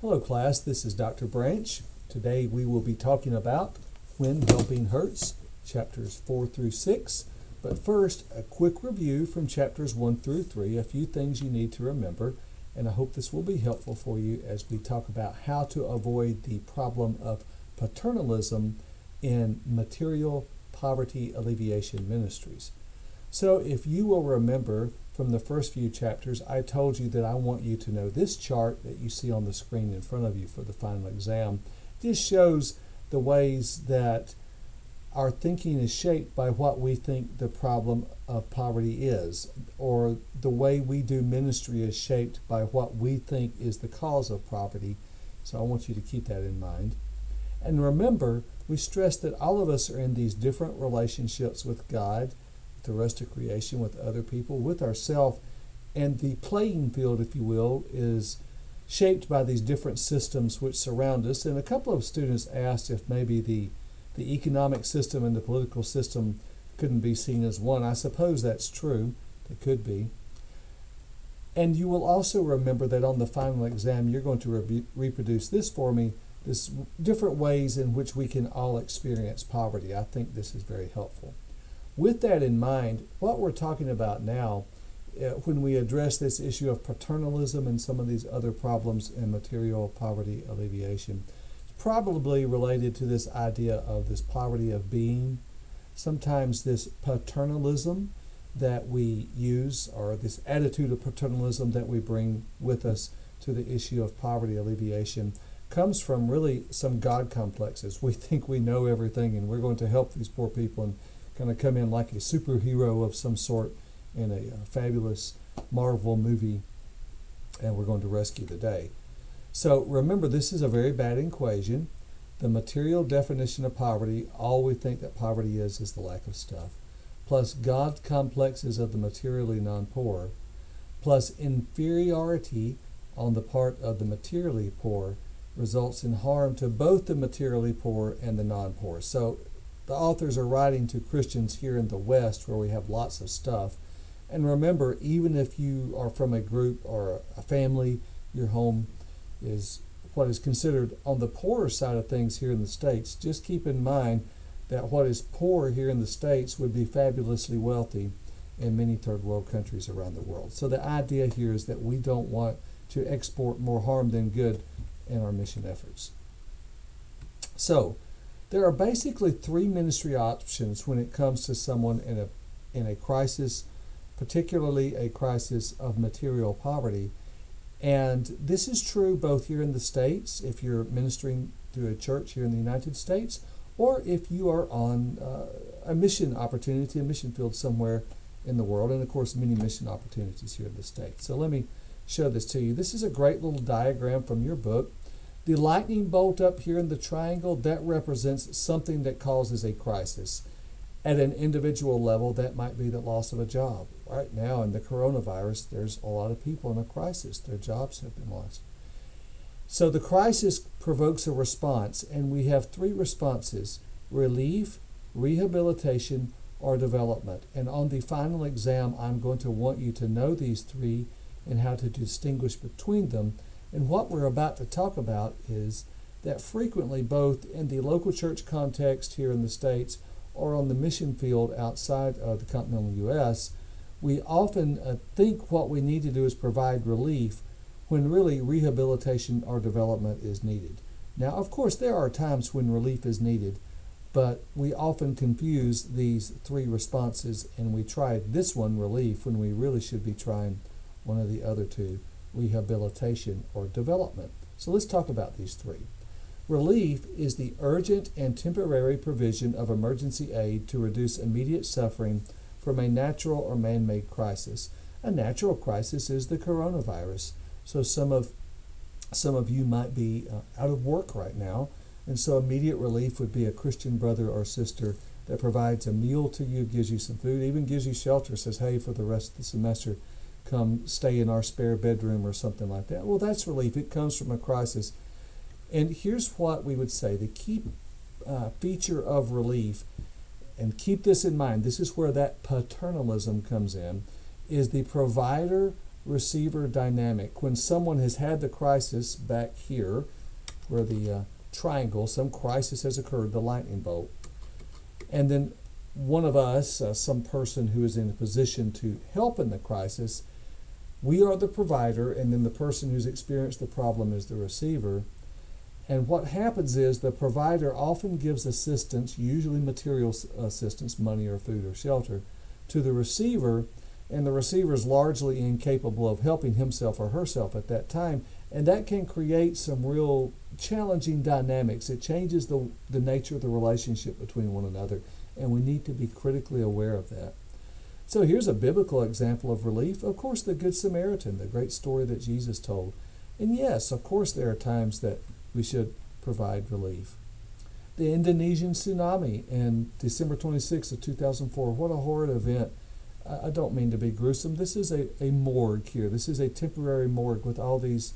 Hello class, this is Dr. Branch. Today we will be talking about When Helping Hurts, chapters 4 through 6. But first, a quick review from chapters 1 through 3, a few things you need to remember, and I hope this will be helpful for you as we talk about how to avoid the problem of paternalism in material poverty alleviation ministries. So if you will remember from the first few chapters, I told you that I want you to know this chart that you see on the screen in front of you for the final exam. This shows the ways that our thinking is shaped by what we think the problem of poverty is, or the way we do ministry is shaped by what we think is the cause of poverty. So I want you to keep that in mind. And remember, we stress that all of us are in these different relationships with God, the rest of creation, with other people, with ourselves, and the playing field, if you will, is shaped by these different systems which surround us. And a couple of students asked if maybe the economic system and the political system couldn't be seen as one. I suppose that's true. It could be. And you will also remember that on the final exam, you're going to reproduce this for me, this different ways in which we can all experience poverty. I think this is very helpful. With that in mind, what we're talking about now, when we address this issue of paternalism and some of these other problems in material poverty alleviation, is probably related to this idea of this poverty of being. Sometimes this paternalism that we use, or this attitude of paternalism that we bring with us to the issue of poverty alleviation, comes from really some God complexes. We think we know everything and we're going to help these poor people and kind of come in like a superhero of some sort in a fabulous Marvel movie, and we're going to rescue the day. So remember, this is a very bad equation. The material definition of poverty, all we think that poverty is the lack of stuff, plus God complexes of the materially non-poor, plus inferiority on the part of the materially poor, results in harm to both the materially poor and the non-poor. So the authors are writing to Christians here in the West where we have lots of stuff. And remember, even if you are from a group or a family, your home is what is considered on the poorer side of things here in the States, just keep in mind that what is poor here in the States would be fabulously wealthy in many third world countries around the world. So the idea here is that we don't want to export more harm than good in our mission efforts. So there are basically three ministry options when it comes to someone in a crisis, particularly a crisis of material poverty. And this is true both here in the States, if you're ministering through a church here in the United States, or if you are on a mission opportunity, a mission field somewhere in the world, and of course many mission opportunities here in the States. So let me show this to you. This is a great little diagram from your book. The lightning bolt up here in the triangle, that represents something that causes a crisis. At an individual level, that might be the loss of a job. Right now in the coronavirus, there's a lot of people in a crisis. Their jobs have been lost. So the crisis provokes a response, and we have three responses: relief, rehabilitation, or development. And on the final exam, I'm going to want you to know these three and how to distinguish between them. And what we're about to talk about is that frequently, both in the local church context here in the States or on the mission field outside of the continental U.S., we often think what we need to do is provide relief when really rehabilitation or development is needed. Now, of course, there are times when relief is needed, but we often confuse these three responses and we try this one, relief, when we really should be trying one of the other two, rehabilitation or development. So let's talk about these three. Relief is the urgent and temporary provision of emergency aid to reduce immediate suffering from a natural or man-made crisis. A natural crisis is the coronavirus. So some of you might be out of work right now, and so immediate relief would be a Christian brother or sister that provides a meal to you, gives you some food, even gives you shelter, says, hey, for the rest of the semester, come stay in our spare bedroom or something like that. Well, that's relief. It comes from a crisis. And here's what we would say. The key feature of relief, and keep this in mind, this is where that paternalism comes in, is the provider receiver dynamic. When someone has had the crisis back here, where the triangle, some crisis has occurred, the lightning bolt, and then one of us, some person who is in a position to help in the crisis, we are the provider, and then the person who's experienced the problem is the receiver. And what happens is the provider often gives assistance, usually material assistance, money or food or shelter, to the receiver, and the receiver is largely incapable of helping himself or herself at that time, and that can create some real challenging dynamics. It changes the nature of the relationship between one another, and we need to be critically aware of that. So here's a biblical example of relief. Of course, the Good Samaritan, the great story that Jesus told. And yes, of course, there are times that we should provide relief. The Indonesian tsunami in December 26 of 2004, what a horrid event. I don't mean to be gruesome. This is a morgue here. This is a temporary morgue with all these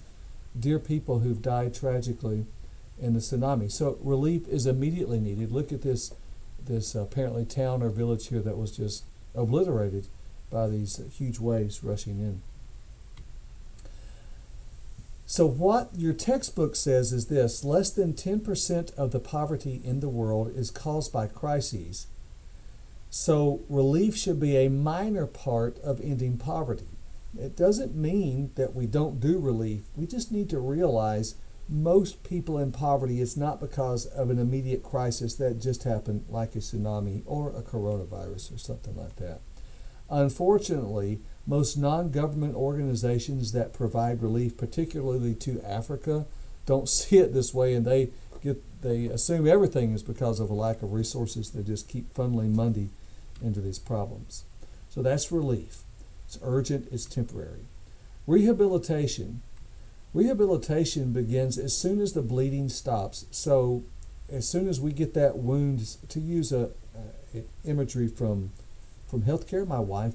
dear people who've died tragically in the tsunami. So relief is immediately needed. Look at this apparently town or village here that was just obliterated by these huge waves rushing in. So what your textbook says is this: less than 10% of the poverty in the world is caused by crises. So relief should be a minor part of ending poverty. It doesn't mean that we don't do relief. We just need to realize most people in poverty, it's not because of an immediate crisis that just happened, like a tsunami or a coronavirus or something like that. Unfortunately, most non-government organizations that provide relief, particularly to Africa, don't see it this way, and they assume everything is because of a lack of resources. They just keep funneling money into these problems. So that's relief. It's urgent, it's temporary. Rehabilitation. Rehabilitation begins as soon as the bleeding stops. So as soon as we get that wound, to use imagery from healthcare, my wife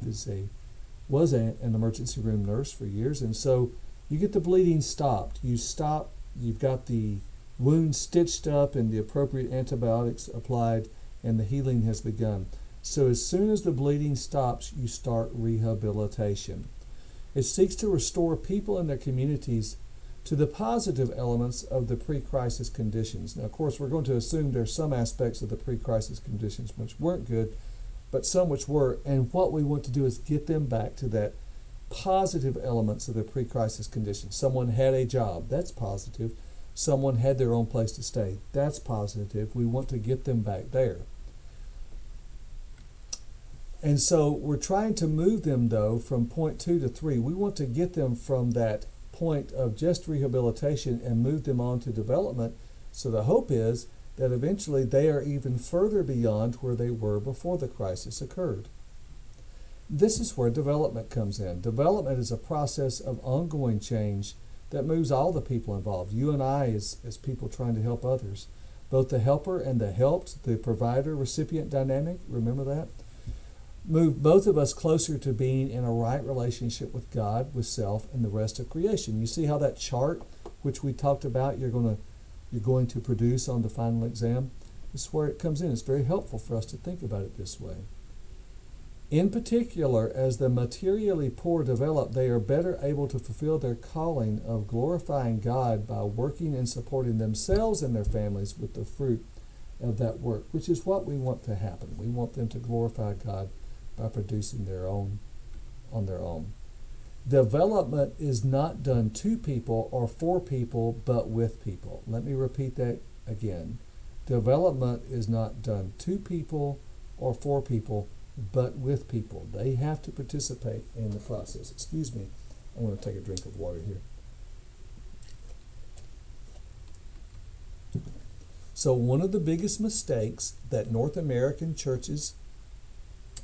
was an emergency room nurse for years, and so you get the bleeding stopped. You've got the wound stitched up and the appropriate antibiotics applied, and the healing has begun. So as soon as the bleeding stops, you start rehabilitation. It seeks to restore people and their communities to the positive elements of the pre-crisis conditions. Now, of course, we're going to assume there's some aspects of the pre-crisis conditions which weren't good, but some which were, and what we want to do is get them back to that positive elements of the pre-crisis conditions. Someone had a job, that's positive. Someone had their own place to stay, that's positive. We want to get them back there. And so we're trying to move them, though, from point 2 to 3. We want to get them from that point of just rehabilitation and move them on to development. So the hope is that eventually they are even further beyond where they were before the crisis occurred. This is where development comes in. Development is a process of ongoing change that moves all the people involved. You and I as people trying to help others. Both the helper and the helped, the provider-recipient dynamic, remember that? Move both of us closer to being in a right relationship with God, with self, and the rest of creation. You see how that chart, which we talked about, you're going to produce on the final exam? This is where it comes in. It's very helpful for us to think about it this way. In particular, as the materially poor develop, they are better able to fulfill their calling of glorifying God by working and supporting themselves and their families with the fruit of that work, which is what we want to happen. We want them to glorify God by producing their own on their own. Development is not done to people or for people, but with people. Let me repeat that again. Development is not done to people or for people, but with people. They have to participate in the process. Excuse me, I'm going to take a drink of water here. So one of the biggest mistakes that North American churches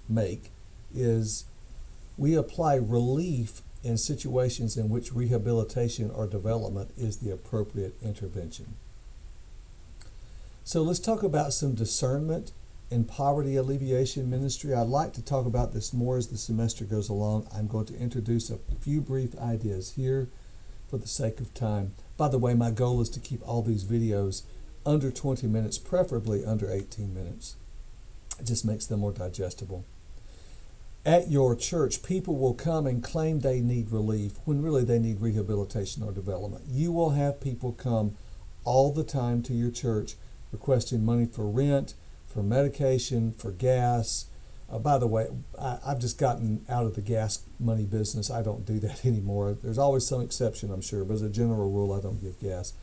make is we apply relief in situations in which rehabilitation or development is the appropriate intervention. So let's talk about some discernment in poverty alleviation ministry. I'd like to talk about this more as the semester goes along. I'm going to introduce a few brief ideas here for the sake of time. By the way, my goal is to keep all these videos under 20 minutes, preferably under 18 minutes. It just makes them more digestible. at your church, people will come and claim they need relief when really they need rehabilitation or development. You will have people come all the time to your church requesting money for rent, for medication, for gas. By the way, I've just gotten out of the gas money business. I don't do that anymore. There's always some exception, I'm sure, but as a general rule, I don't give gas.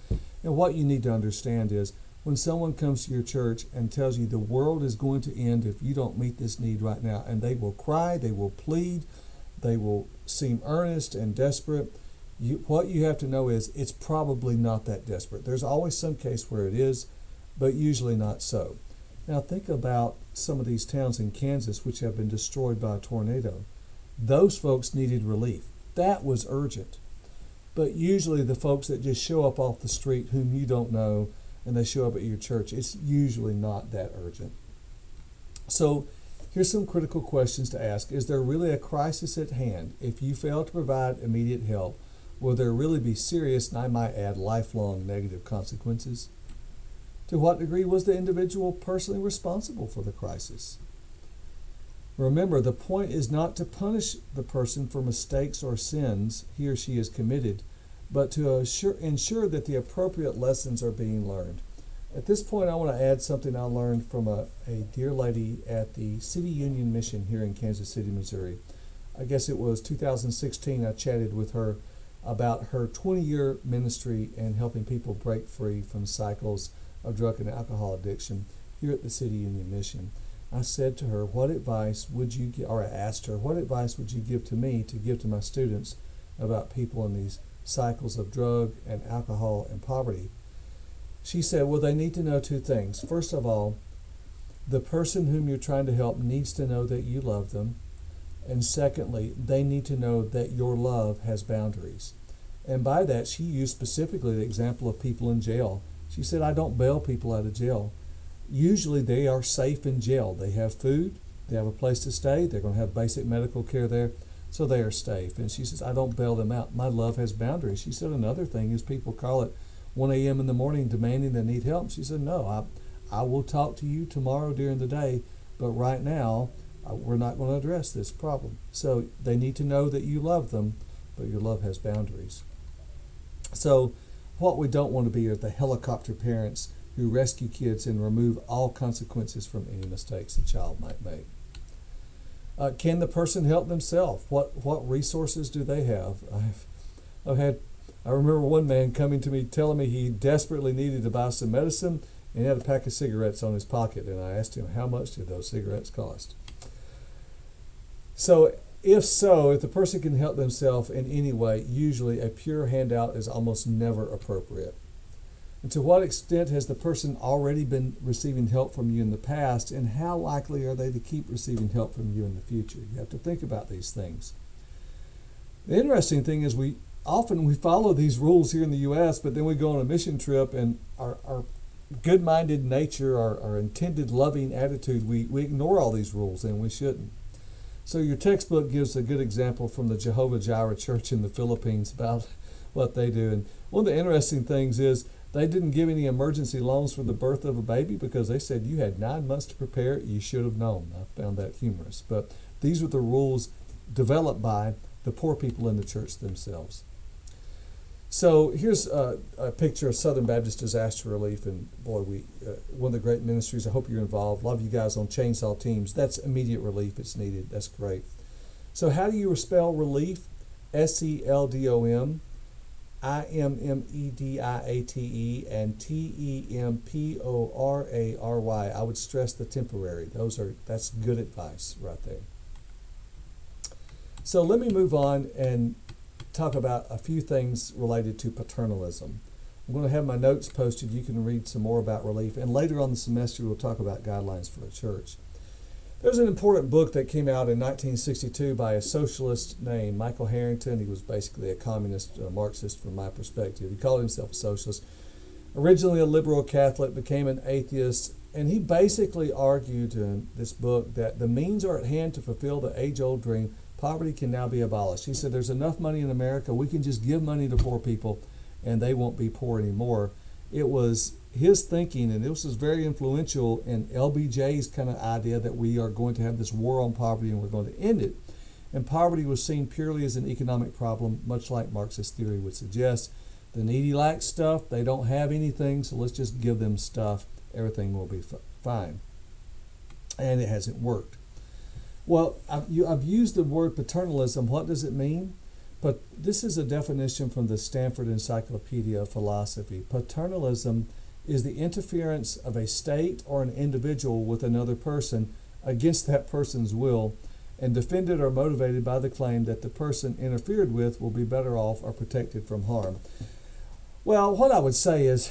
And what you need to understand is when someone comes to your church and tells you the world is going to end if you don't meet this need right now, and they will cry, they will plead, they will seem earnest and desperate, what you have to know is it's probably not that desperate. There's always some case where it is, but usually not so. Now think about some of these towns in Kansas which have been destroyed by a tornado. Those folks needed relief. That was urgent. But usually the folks that just show up off the street whom you don't know and they show up at your church, it's usually not that urgent. So here's some critical questions to ask. Is there really a crisis at hand? If you fail to provide immediate help, will there really be serious, and I might add, lifelong negative consequences? To what degree was the individual personally responsible for the crisis? Remember, the point is not to punish the person for mistakes or sins he or she has committed, but to ensure that the appropriate lessons are being learned. At this point, I want to add something I learned from a dear lady at the City Union Mission here in Kansas City, Missouri. I guess it was 2016 I chatted with her about her 20-year ministry and helping people break free from cycles of drug and alcohol addiction here at the City Union Mission. I said to her, what advice would you give, or I asked her, what advice would you give to me to give to my students about people in these cycles of drug and alcohol and poverty? She said, well, they need to know two things. First of all, the person whom you're trying to help needs to know that you love them. And secondly, they need to know that your love has boundaries. And by that, she used specifically the example of people in jail. She said, I don't bail people out of jail. Usually they are safe in jail. They have food, they have a place to stay, they're going to have basic medical care there, so they are safe. And she says, I don't bail them out. My love has boundaries. She said another thing is people call it 1 a.m. in the morning demanding they need help. She said, no, I will talk to you tomorrow during the day, but right now we're not going to address this problem. So they need to know that you love them, but your love has boundaries. So what we don't want to be are the helicopter parents who rescue kids and remove all consequences from any mistakes a child might make. Can the person help themselves? What resources do they have? I remember one man coming to me telling me he desperately needed to buy some medicine and he had a pack of cigarettes on his pocket, and I asked him how much did those cigarettes cost. So if the person can help themselves in any way, usually a pure handout is almost never appropriate. And to what extent has the person already been receiving help from you in the past, and how likely are they to keep receiving help from you in the future? You have to think about these things. The interesting thing is we follow these rules here in the U.S., but then we go on a mission trip and our good-minded nature, our intended loving attitude, we ignore all these rules, and we shouldn't. So your textbook gives a good example from the Jehovah Jireh Church in the Philippines about what they do. And one of the interesting things is they didn't give any emergency loans for the birth of a baby because they said you had 9 months to prepare it. You should have known. I found that humorous. But these were the rules developed by the poor people in the church themselves. So here's a picture of Southern Baptist Disaster Relief, and boy, one of the great ministries. I hope you're involved. A lot of you guys on chainsaw teams. That's immediate relief. It's needed. That's great. So how do you spell relief? SELDOM, IMMEDIATE, and TEMPORARY. I would stress the temporary. That's good advice right there. So let me move on and talk about a few things related to paternalism. I'm going to have my notes posted. You can read some more about relief. And later on the semester, we'll talk about guidelines for a church. There's an important book that came out in 1962 by a socialist named Michael Harrington. He was basically a communist, Marxist from my perspective. He called himself a socialist. Originally a liberal Catholic, became an atheist. And he basically argued in this book that the means are at hand to fulfill the age-old dream. Poverty can now be abolished. He said there's enough money in America, we can just give money to poor people and they won't be poor anymore. it was his thinking, and this was very influential in LBJ's kind of idea that we are going to have this war on poverty and we're going to end it. And poverty was seen purely as an economic problem, much like Marxist theory would suggest. The needy lack stuff, they don't have anything, so let's just give them stuff. Everything will be fine. And it hasn't worked. Well, I've used the word paternalism. What does it mean? But this is a definition from the Stanford Encyclopedia of Philosophy. Paternalism is the interference of a state or an individual with another person against that person's will, and defended or motivated by the claim that the person interfered with will be better off or protected from harm. Well, what I would say is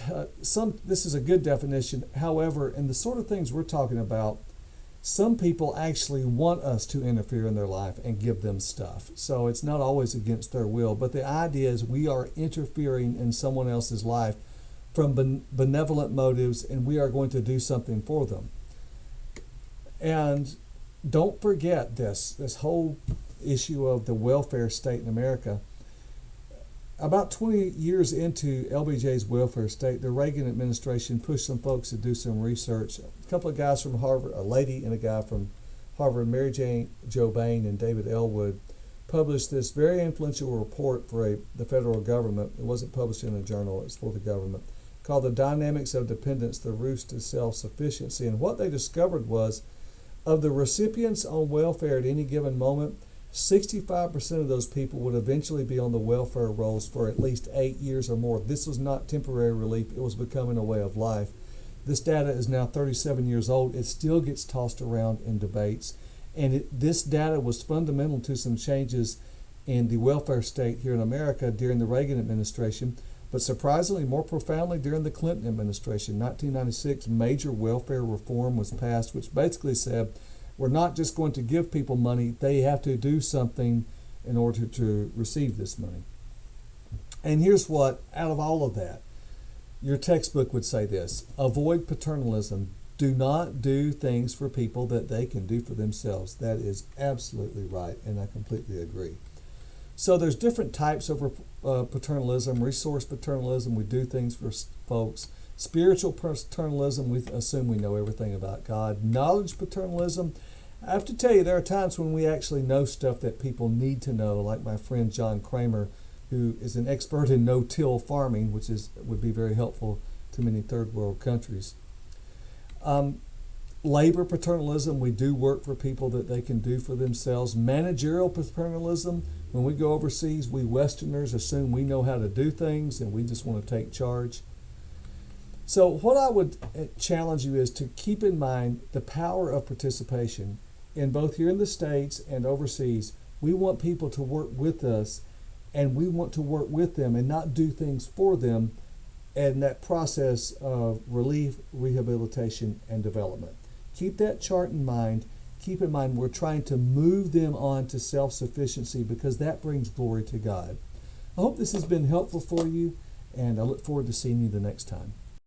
this is a good definition. However, in the sort of things we're talking about, some people actually want us to interfere in their life and give them stuff. So it's not always against their will, but the idea is we are interfering in someone else's life from benevolent motives, and we are going to do something for them. And don't forget this whole issue of the welfare state in America. About 20 years into LBJ's welfare state, the Reagan administration pushed some folks to do some research. A couple of guys from Harvard, a lady and a guy from Harvard, Mary Jo Bain and David Elwood, published this very influential report for the federal government. It wasn't published in a journal, it was for the government, called The Dynamics of Dependence, the Roots to Self-Sufficiency. And what they discovered was, of the recipients on welfare at any given moment, 65% of those people would eventually be on the welfare rolls for at least 8 years or more. This was not temporary relief, it was becoming a way of life. This data is now 37 years old. It still gets tossed around in debates. And this data was fundamental to some changes in the welfare state here in America during the Reagan administration, but surprisingly more profoundly during the Clinton administration. 1996, major welfare reform was passed, which basically said, we're not just going to give people money, they have to do something in order to receive this money. And here's what, out of all of that, your textbook would say this: avoid paternalism. Do not do things for people that they can do for themselves. That is absolutely right, and I completely agree. So there's different types of paternalism. Resource paternalism, we do things for folks. Spiritual paternalism, we assume we know everything about God. Knowledge paternalism, I have to tell you, there are times when we actually know stuff that people need to know, like my friend John Kramer, who is an expert in no-till farming, which would be very helpful to many third world countries. Labor paternalism, we do work for people that they can do for themselves. Managerial paternalism, when we go overseas, we Westerners assume we know how to do things and we just want to take charge. So what I would challenge you is to keep in mind the power of participation in both here in the States and overseas. We want people to work with us, and we want to work with them and not do things for them in that process of relief, rehabilitation, and development. Keep that chart in mind. Keep in mind we're trying to move them on to self-sufficiency because that brings glory to God. I hope this has been helpful for you, and I look forward to seeing you the next time.